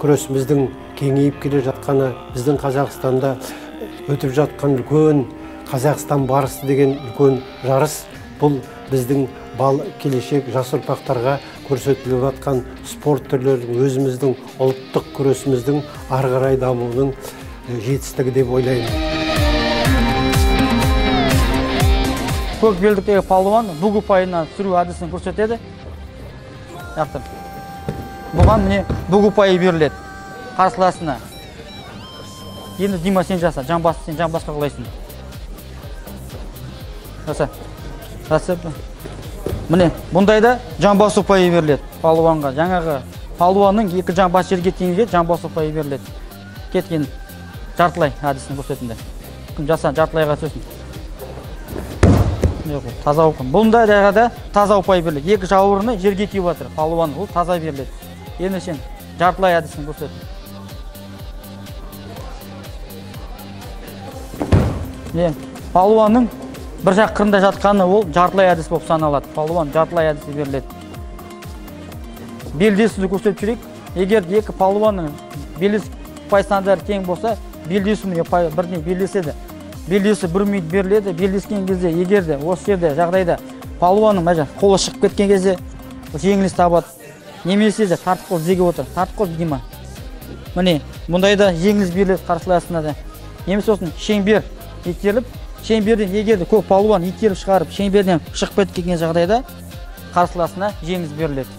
күресіміздің кеңейіп келе жатқаны, біздің Қазақстанда өтіп жатқан үлкен Қазақстан барысы деген үлкен жарыс, бұл біздің келешек жас ұрпақтарға көрсетіліп жатқан спорт түрлерінің, өзіміздің ұлттық күресіміздің ары қарай дамуының жетістігі деп ойлаймын. Көк белдіктегі палуан бүк ұпайына түсіру әдісін көрсетеді. Бұған міне бүк ұпайы беріледі қарсыласына. Енді Дима сен жаса, сен жамбасқа қылайсың. Жаса. Міне бұндайда жамбас ұпайы беріледі палуанға. Жаңағы палуанның екі жамбас жерге теңізде жамбас ұпайы беріледі. Кеткен жартылай әдісін көрсетінде. Кім жаса, жартылайға сөзін. Таза ұпай. Бұнда жағада таза ұпай беріледі. Екі жауырыны жерге тиіп жатыр. Палуан ол таза беріледі. Енді сен жартылай әдісін көрсет. Палуанның бір жақ қырында жатқаны ол жартылай әдіс болып саналады. Палуан жартылай әдісі беріледі. Белдесуді көрсетіп жүрейік. Егер екі палуанның белдес ұпай сандары тең болса, белдесу біріне белдеседі. Белдесу бір минут беріледі. Белдескен кезде, егер де осы жерде жағдайда палуанның қолы шығып кеткен кезде жеңіліс табады. Немесе де тартып қол зеге отыр. Тартып қол Дима. Міне, мұндайда жеңіліс беріледі қарсыласына да. Немесе осыны шеңбер итеріліп, шеңберден егерде көп палуан итеріп шығарып, шеңберден шығып кеткен жағдайда қарсыласына жеңіліс беріледі.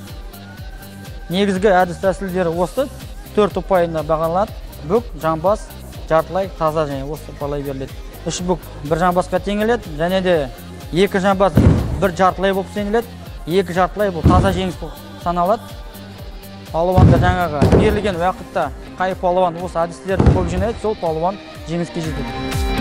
Негізгі әдіс тәсілдері осы 4 ұпайына бағаланады. Бүк, жамбас, жартылай, таза және осы ұпайлай беріледі. 3 бүк бір жамбасқа теңеледі, және де 2 жамбас бір жартылай болып сеніледі. 2 жартылай бұл таза жеңіс болып саналады. Палуанда жаңағы берілген уақытта қай палуан осы әдістерді көп жинайды, сол палуан жеңіске жетеді.